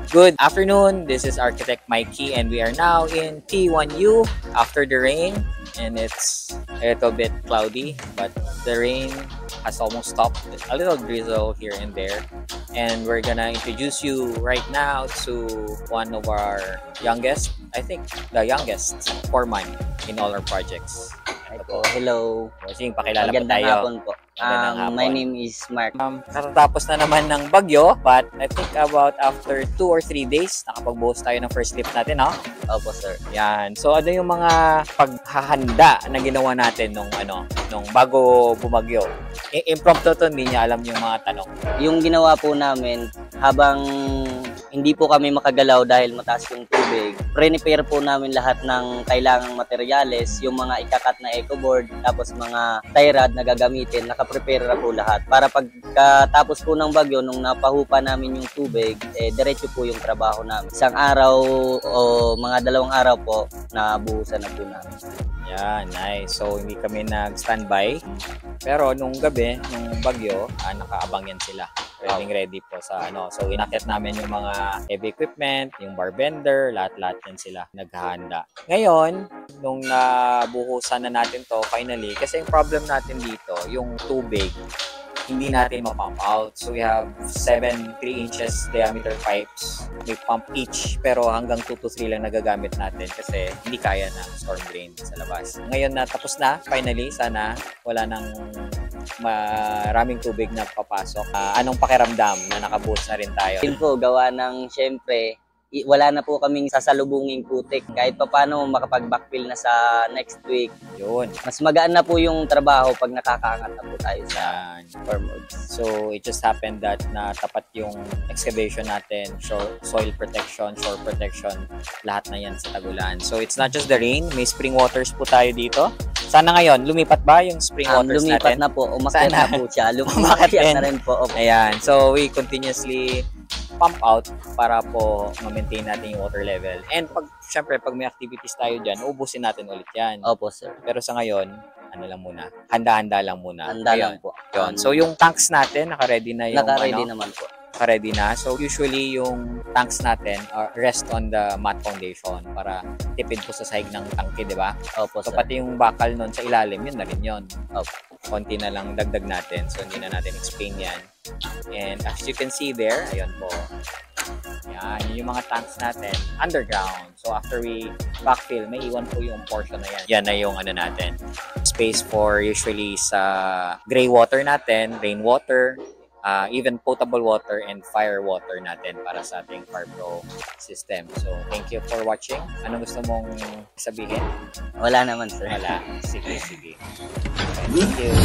Good afternoon, this is Architect Mikey and we are now in P1U after the rain, and it's a little bit cloudy but the rain has almost stopped. A little drizzle here and there, and we're gonna introduce you right now to one of our youngest, I think the youngest foreman in all our projects. Hello. Sige, pakilala po Magandang tayo. hapon po. My name is Mark. Katatapos na naman ng bagyo, but I think about after 2 or 3 days, nakapag-buhos tayo ng first lift natin, ha? Opo, sir. Yan. So, ano yung mga paghahanda na ginawa natin nung bago bumagyo? Impromptu to, hindi niya alam yung mga tanong. Yung ginawa po namin, habang hindi po kami makagalaw dahil mataas yung tubig, pre-prepare po namin lahat ng kailangang materyales, yung mga ikakat na eco-board, tapos mga tie rod na gagamitin, nakaprepare na po lahat. Para pagkatapos po ng bagyo, nung napahupa namin yung tubig, diretso po yung trabaho namin. Isang araw o mga 2 araw po, nabuhusan na po namin. Yan, nice. So, hindi kami nag-standby. Pero nung gabi, nung bagyo, nakaabang yan sila. Ready po sa So, inakit namin yung mga heavy equipment, yung bar bender, lahat-lahat yan sila naghahanda. Ngayon, nung nabuhusan na natin to, finally, kasi yung problem natin dito, yung tubig, hindi natin ma-pump out. So, we have 7 3 inches diameter pipes. May pump each, pero hanggang 2 to 3 lang nagagamit natin kasi hindi kaya ng storm drain sa labas. Ngayon na tapos na, finally, sana wala nang maraming tubig na papasok. Anong pakiramdam na nakabuhos na rin tayo? Yun po, gawa ng syempre, wala na po kaming sasalubunging putik. Kahit pa paano makapag-backfill na sa next week. Yun. Mas magaan na po yung trabaho pag nakakaangat na po tayo sa farm works. So, it just happened that natapat yung excavation natin, soil protection, shore protection, lahat na yan sa Tagulan. So, it's not just the rain, may spring waters po tayo dito. Sana ngayon, lumipat ba yung spring waters lumipat natin? Na po, umakyat na po siya. Lumipat na rin po. Okay. Ayan, so we continuously pump out para po ma-maintain natin yung water level. And syempre, pag may activities tayo dyan, ubusin natin ulit yan. Opo, sir. Pero sa ngayon, lang muna, handa-handa lang muna. Handa lang po. Yun. So, yung tanks natin, naka-ready na yung naka-ready naman po. Naka-ready na. So, usually, yung tanks natin rest on the mat foundation para tipid po sa sahig ng tangke, di ba? Opo, so, sir. pati yung bakal nun sa ilalim, yun na rin yun. Opo. Konti na lang dagdag natin. So, hindi na natin explain yan. And as you can see there, ayun po. Yan, yung mga tanks natin underground. So, after we backfill, may iwan po yung portion na yan. Yan na yung natin. Space for usually sa gray water natin, rainwater, even potable water and fire water natin para sa ating FarPro system. So, thank you for watching. Anong gusto mong sabihin? Wala naman, sir. Wala. Sige. Thank you.